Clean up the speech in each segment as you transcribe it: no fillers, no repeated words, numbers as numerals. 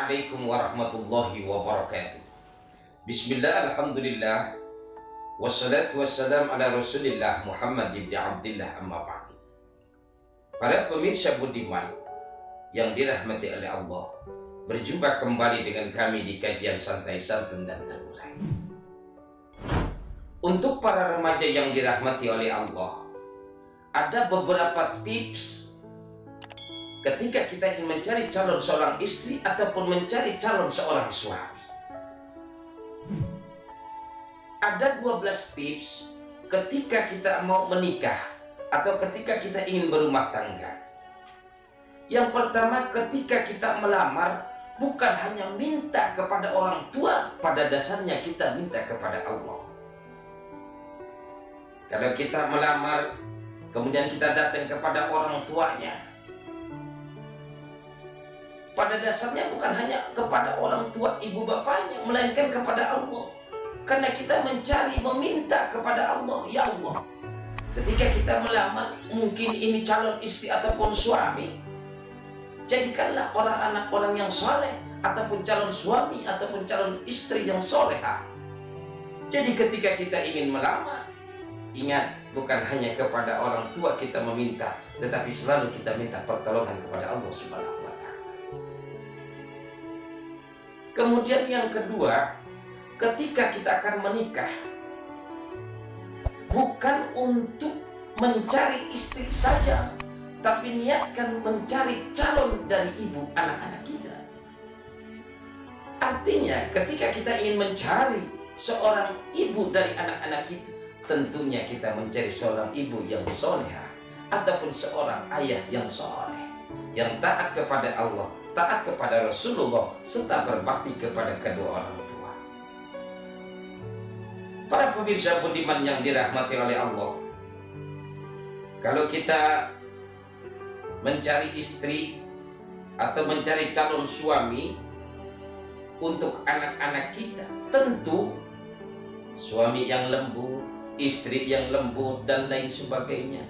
Assalamualaikum warahmatullahi wabarakatuh. Bismillah, alhamdulillah, wassalatu wassalam ala rasulillah Muhammad ibn Abdillah, amma ba'du. Para pemirsa budiman yang dirahmati oleh Allah, berjumpa kembali dengan kami di kajian santai, santun dan terurai. Untuk para remaja yang dirahmati oleh Allah, ada beberapa tips ketika kita ingin mencari calon seorang istri ataupun mencari calon seorang suami. Ada 12 tips ketika kita mau menikah atau ketika kita ingin berumah tangga. Yang pertama, ketika kita melamar, bukan hanya minta kepada orang tua, pada dasarnya kita minta kepada Allah. Kalau kita melamar, kemudian kita datang kepada orang tuanya, pada dasarnya bukan hanya kepada orang tua ibu bapaknya, melainkan kepada Allah. Karena kita mencari, meminta kepada Allah, ya Allah, ketika kita melamar, mungkin ini calon istri ataupun suami, jadikanlah anak orang yang soleh, ataupun calon suami ataupun calon istri yang soleha. Jadi ketika kita ingin melamar, ingat, bukan hanya kepada orang tua kita meminta, tetapi selalu kita minta pertolongan kepada Allah Subhanahu wa Ta'ala. Kemudian yang kedua, ketika kita akan menikah, bukan untuk mencari istri saja, tapi niatkan mencari calon dari ibu anak-anak kita. Artinya ketika kita ingin mencari seorang ibu dari anak-anak kita, tentunya kita mencari seorang ibu yang soleha ataupun seorang ayah yang soleh, yang taat kepada Allah, taat kepada Rasulullah, serta berbakti kepada kedua orang tua. Para pemirsa budiman yang dirahmati oleh Allah, kalau kita mencari istri atau mencari calon suami untuk anak-anak kita, tentu suami yang lembut, istri yang lembut, dan lain sebagainya.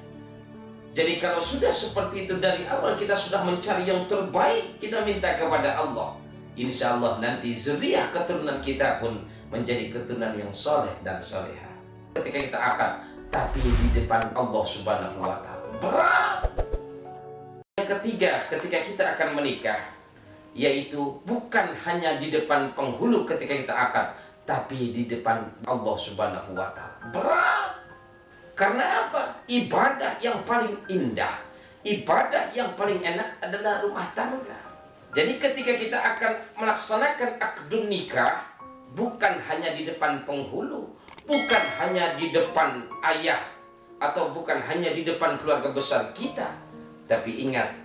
Jadi kalau sudah seperti itu dari awal, kita sudah mencari yang terbaik, kita minta kepada Allah, insya Allah nanti zuriyah keturunan kita pun menjadi keturunan yang soleh dan soleha. Ketika kita akan, tapi di depan Allah Subhanahu wa Ta'ala, berat. Yang ketiga, ketika kita akan menikah, yaitu bukan hanya di depan penghulu ketika kita akan, tapi di depan Allah Subhanahu wa Ta'ala, berat. Karena apa? Ibadah yang paling indah, ibadah yang paling enak adalah rumah tangga. Jadi ketika kita akan melaksanakan akdun nikah, bukan hanya di depan penghulu, bukan hanya di depan ayah, atau bukan hanya di depan keluarga besar kita, tapi ingat,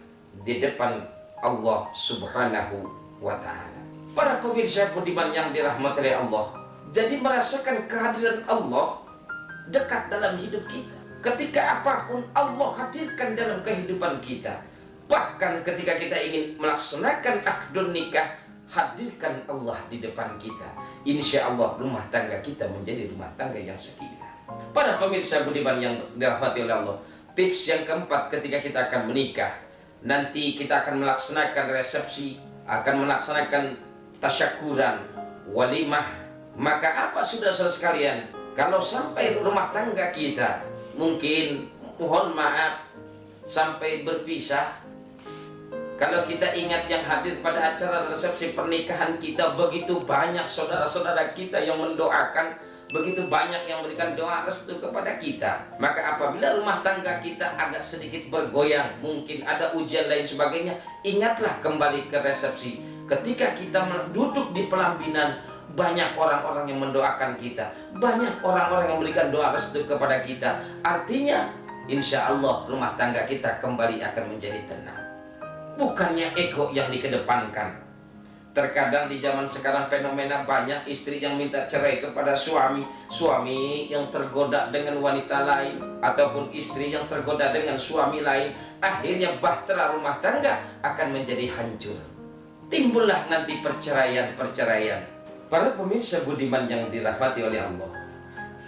di depan Allah Subhanahu wa Ta'ala. Para pemirsa budiman yang dirahmati oleh Allah, jadi merasakan kehadiran Allah dekat dalam hidup kita. Ketika apapun Allah hadirkan dalam kehidupan kita. Bahkan ketika kita ingin melaksanakan akdun nikah, hadirkan Allah di depan kita. Insya Allah rumah tangga kita menjadi rumah tangga yang sakinah. Para pemirsa budiman yang dirahmati oleh Allah, tips yang keempat ketika kita akan menikah, nanti kita akan melaksanakan resepsi, akan melaksanakan tasyakuran, walimah. Maka apa saudara-saudara sekalian, kalau sampai rumah tangga kita mungkin, mohon maaf, sampai berpisah, kalau kita ingat yang hadir pada acara resepsi pernikahan kita, begitu banyak saudara-saudara kita yang mendoakan, begitu banyak yang memberikan doa restu kepada kita. Maka apabila rumah tangga kita agak sedikit bergoyang, mungkin ada ujian lain sebagainya, ingatlah kembali ke resepsi. Ketika kita duduk di pelaminan, banyak orang-orang yang mendoakan kita, banyak orang-orang yang memberikan doa restu kepada kita. Artinya insya Allah rumah tangga kita kembali akan menjadi tenang. Bukannya ego yang dikedepankan. Terkadang di zaman sekarang fenomena banyak istri yang minta cerai kepada suami, suami yang tergoda dengan wanita lain, ataupun istri yang tergoda dengan suami lain. Akhirnya bahtera rumah tangga akan menjadi hancur. Timbullah nanti perceraian-perceraian. Para pemirsa budiman yang dirahmati oleh Allah,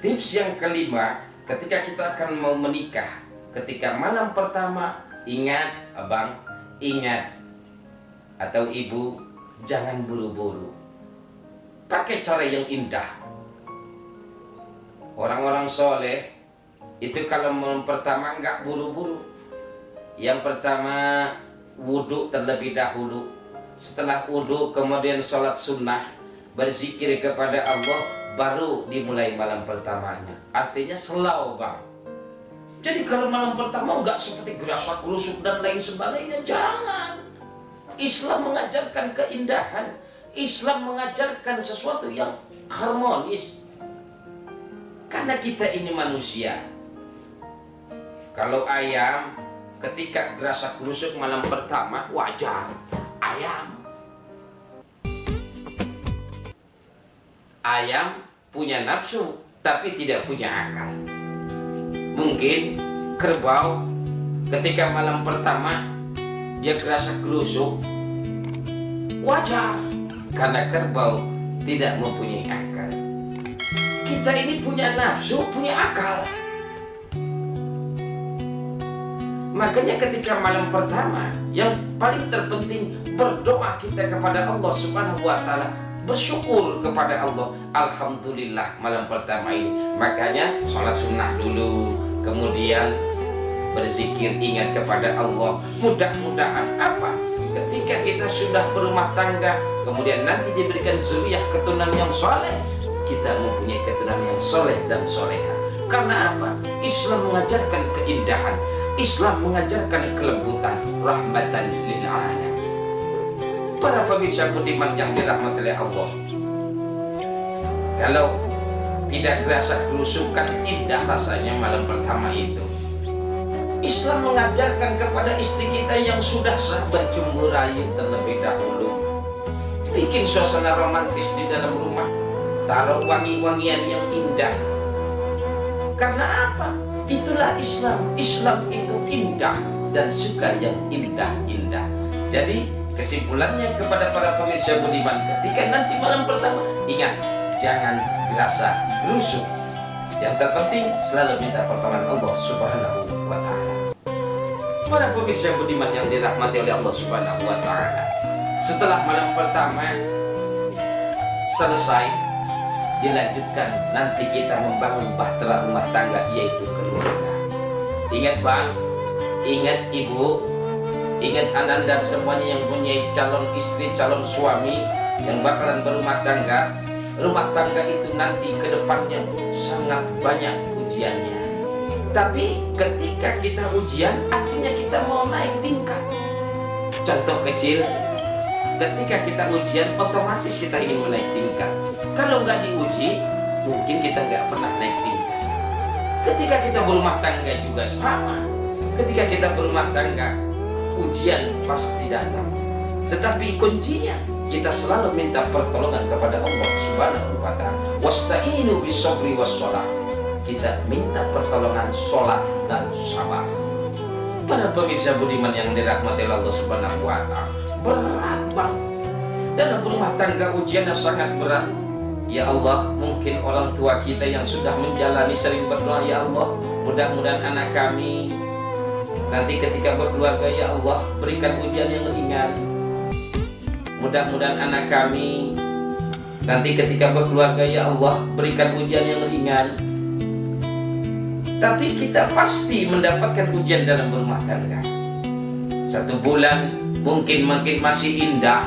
tips yang kelima, ketika kita akan mau menikah, ketika malam pertama, ingat abang, ingat atau ibu, jangan buru-buru. Pakai cara yang indah. Orang-orang soleh itu kalau malam pertama nggak buru-buru. Yang pertama wudhu terlebih dahulu. Setelah wudhu kemudian sholat sunnah, berzikir kepada Allah, baru dimulai malam pertamanya. Artinya slow bang. Jadi kalau malam pertama nggak seperti gerasak gerusuk dan lain sebagainya, jangan. Islam mengajarkan keindahan. Islam mengajarkan sesuatu yang harmonis. Karena kita ini manusia. Kalau ayam ketika gerasak gerusuk malam pertama wajar. Ayam punya nafsu tapi tidak punya akal. Mungkin kerbau ketika malam pertama dia gerasak gerusuk wajar, karena kerbau tidak mempunyai akal. Kita ini punya nafsu, punya akal. Makanya ketika malam pertama yang paling terpenting berdoa kita kepada Allah Subhanahu wa taala, bersyukur kepada Allah. Alhamdulillah malam pertama ini. Makanya sholat sunnah dulu, kemudian berzikir, ingat kepada Allah. Mudah-mudahan apa? Ketika kita sudah berumah tangga, kemudian nanti diberikan zuriyah keturunan yang soleh, kita mempunyai keturunan yang soleh dan soleha. Karena apa? Islam mengajarkan keindahan. Islam mengajarkan kelembutan, rahmatan lil alamin. Para pemirsa budiman yang dirahmati oleh Allah, kalau tidak gerasa kerusukan, indah rasanya malam pertama itu. Islam mengajarkan kepada istri kita yang sudah sah bercumbu rayu terlebih dahulu. Bikin suasana romantis di dalam rumah, taruh wangi-wangian yang indah. Karena apa? Itulah Islam. Islam itu indah dan suka yang indah-indah. Jadi kesimpulannya kepada para pemirsa budiman, ketika nanti malam pertama, ingat, jangan gerasa gerusuk. Yang terpenting selalu minta pertolongan Allah Subhanahu wa ta'ala. Para pemirsa budiman yang dirahmati oleh Allah Subhanahu wa ta'ala, setelah malam pertama selesai, dilanjutkan nanti kita membangun bahtera rumah tangga, yaitu keluarga. Ingat bang, ingat ibu, ingat ananda semuanya yang punya calon istri, calon suami yang bakalan berumah tangga. Rumah tangga itu nanti ke depannya sangat banyak ujiannya. Tapi ketika kita ujian, artinya kita mau naik tingkat. Contoh kecil, ketika kita ujian, otomatis kita ingin menaik tingkat. Kalau nggak diuji, mungkin kita nggak pernah naik tingkat. Ketika kita berumah tangga juga sama. Ketika kita berumah tangga, ujian pasti datang. Tetapi kuncinya, kita selalu minta pertolongan kepada Allah Subhanahu wa ta'ala. Wasta'inu bis-sabri was-shalah. Kita minta pertolongan sholat dan sabar. Para pemirsa budiman yang dirahmati Allah Subhanahu wa ta'ala, berat bang. Dalam rumah tangga ujiannya sangat berat. Ya Allah, mungkin orang tua kita yang sudah menjalani sering berdoa, ya Allah, mudah-mudahan anak kami nanti ketika berkeluarga, ya Allah, berikan ujian yang ringan. Mudah-mudahan anak kami nanti ketika berkeluarga, ya Allah, berikan ujian yang ringan. Tapi kita pasti mendapatkan ujian dalam berumah tangga. 1 bulan mungkin masih indah,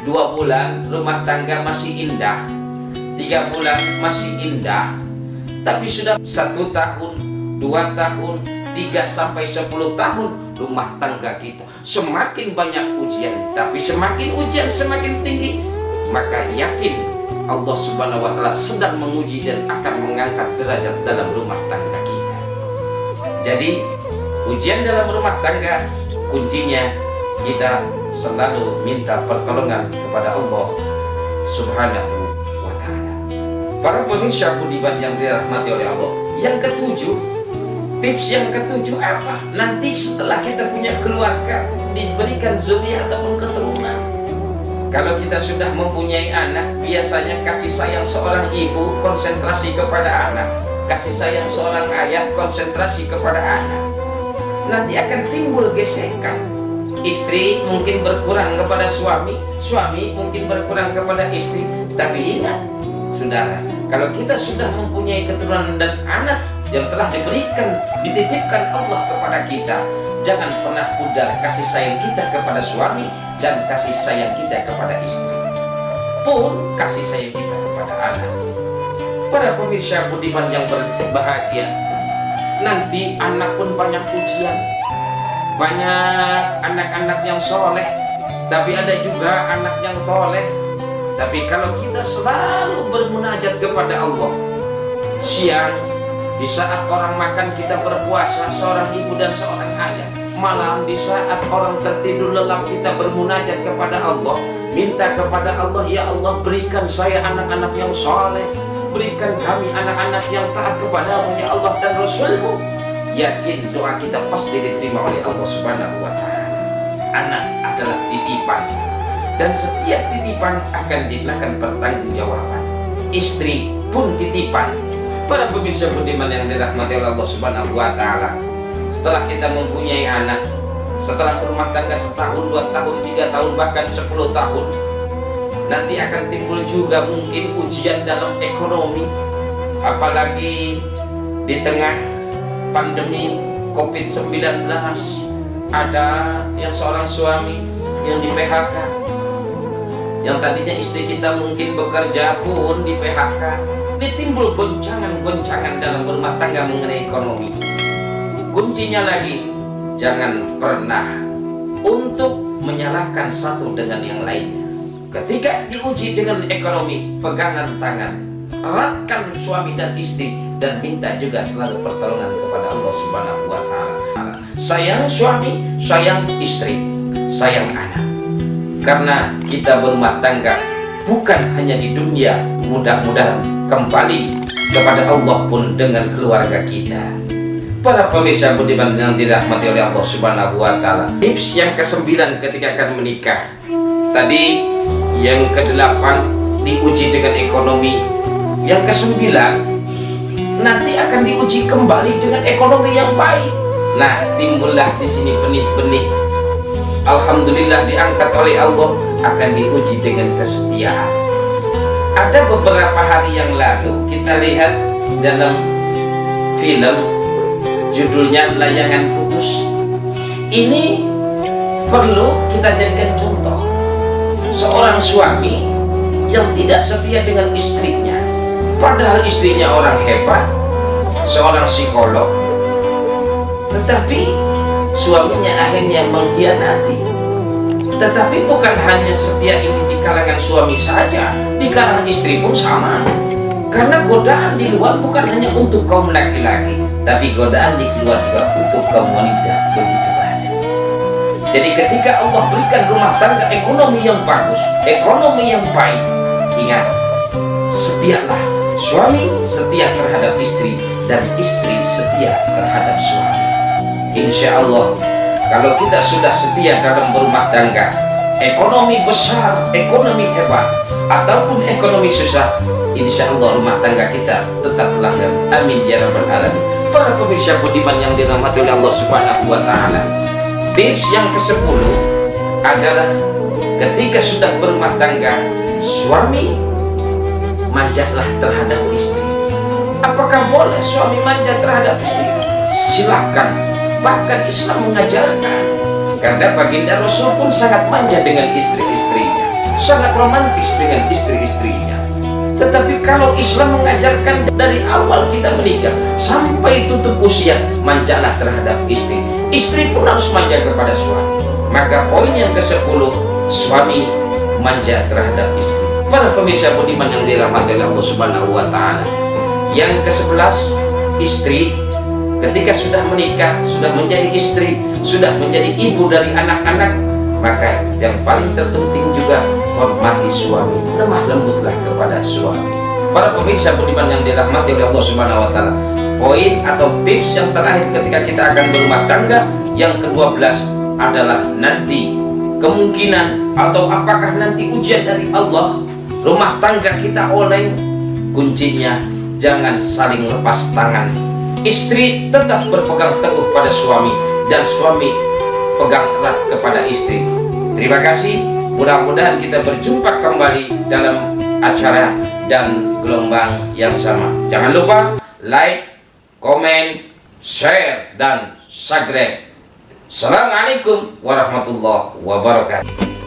2 bulan rumah tangga masih indah, 3 bulan masih indah. Tapi sudah 1 tahun, 2 tahun, 3 sampai 10 tahun rumah tangga kita semakin banyak ujian. Tapi semakin ujian semakin tinggi, maka yakin Allah Subhanahu wa ta'ala sedang menguji dan akan mengangkat derajat dalam rumah tangga kita. Jadi ujian dalam rumah tangga, kuncinya kita selalu minta pertolongan kepada Allah Subhanahu wa ta'ala. Para pemirsa budiman yang dirahmati oleh Allah, yang ketujuh, tips yang ketujuh apa? Nanti setelah kita punya keluarga, diberikan zuriat ataupun keturunan. Kalau kita sudah mempunyai anak, biasanya kasih sayang seorang ibu konsentrasi kepada anak, kasih sayang seorang ayah konsentrasi kepada anak. Nanti akan timbul gesekan. Istri mungkin berkurang kepada suami, suami mungkin berkurang kepada istri. Tapi ingat, saudara, kalau kita sudah mempunyai keturunan dan anak yang telah diberikan, dititipkan Allah kepada kita, jangan pernah pudar kasih sayang kita kepada suami dan kasih sayang kita kepada istri, pun kasih sayang kita kepada anak. Para pemirsa budiman yang berbahagia, nanti anak pun banyak ujian. Banyak anak-anak yang soleh, tapi ada juga anak yang toleh. Tapi kalau kita selalu bermunajat kepada Allah, siang di saat orang makan kita berpuasa, seorang ibu dan seorang ayah. Malam di saat orang tertidur lelap kita bermunajat kepada Allah, minta kepada Allah, ya Allah berikan saya anak-anak yang soleh, berikan kami anak-anak yang taat kepadamu ya Allah dan Rasulmu. Yakin doa kita pasti diterima oleh Allah Subhanahu wa Ta'ala. Anak adalah titipan, dan setiap titipan akan diberikan pertanggungjawaban. Istri pun titipan. Para pemirsa budiman yang dirahmati oleh Allah Subhanahu wa Ta'ala, setelah kita mempunyai anak, setelah serumah tangga setahun, 2 tahun, 3 tahun, bahkan 10 tahun, nanti akan timbul juga mungkin ujian dalam ekonomi, apalagi di tengah pandemi COVID-19. Ada yang seorang suami yang di PHK, yang tadinya istri kita mungkin bekerja pun di PHK. Ditimbul goncangan-goncangan dalam rumah tangga mengenai ekonomi. Kuncinya lagi, jangan pernah untuk menyalahkan satu dengan yang lainnya. Ketika diuji dengan ekonomi, pegangan tangan, eratkan suami dan istri, dan minta juga selalu pertolongan kepada Allah Subhanahu wa Ta'ala. Sayang suami, sayang istri, sayang anak. Karena kita berumah tangga bukan hanya di dunia, mudah-mudahan kembali kepada Allah pun dengan keluarga kita. Para pemirsa budiman yang dirahmati oleh Allah Subhanahu wa Ta'ala, tips yang ke-9 ketika akan menikah. Tadi yang ke-8 diuji dengan ekonomi. Yang ke-9 nanti akan diuji kembali dengan ekonomi yang baik. Nah, timbullah di sini benih-benih. Alhamdulillah diangkat oleh Allah, akan diuji dengan kesetiaan. Ada beberapa hari yang lalu kita lihat dalam film, judulnya Layangan Putus. Ini perlu kita jadikan contoh. Seorang suami yang tidak setia dengan istrinya, padahal istrinya orang hebat, seorang psikolog, tetapi suaminya akhirnya mengkhianati. Tetapi bukan hanya setia ini di kalangan suami saja, di kalangan istri pun sama. Karena godaan di luar bukan hanya untuk kaum laki-laki, tapi godaan di luar juga untuk kaum wanita begitu banyak. Jadi ketika Allah berikan rumah tangga ekonomi yang bagus, ekonomi yang baik, ingat, setialah. Suami setia terhadap istri dan istri setia terhadap suami. Insya Allah, kalau kita sudah setia dalam berumah tangga, ekonomi besar, ekonomi hebat, ataupun ekonomi susah, insya Allah rumah tangga kita tetap langgeng. Amin ya rabbal alamin. Para pemirsa budiman yang dirahmati oleh Allah Subhanahu wa Ta'ala, tips yang ke-10 adalah ketika sudah berumah tangga, suami manjalah terhadap istri. Apakah boleh suami manja terhadap istri? Silakan. Bahkan Islam mengajarkan. Karena baginda Rasul pun sangat manja dengan istri-istrinya, sangat romantis dengan istri-istrinya. Tetapi kalau Islam mengajarkan dari awal kita menikah sampai tutup usia, manjalah terhadap istri. Istri pun harus manja kepada suami. Maka poin yang ke-10, suami manja terhadap istri. Para pemirsa budiman yang dirahmati oleh Allah Subhanahu wa Ta'ala, yang ke-11, istri ketika sudah menikah, sudah menjadi istri, sudah menjadi ibu dari anak-anak, maka yang paling terpenting juga hormati suami, lemah lembutlah kepada suami. Para pemirsa budiman yang dirahmati oleh Allah Subhanahu wa Ta'ala, poin atau tips yang terakhir ketika kita akan berumah tangga yang ke-12 adalah nanti kemungkinan atau apakah nanti ujian dari Allah, rumah tangga kita oleng. Kuncinya jangan saling lepas tangan. Istri tetap berpegang teguh pada suami, dan suami berpegang erat kepada istri. Terima kasih. Mudah-mudahan kita berjumpa kembali dalam acara dan gelombang yang sama. Jangan lupa like, komen, share, dan subscribe. Assalamualaikum warahmatullahi wabarakatuh.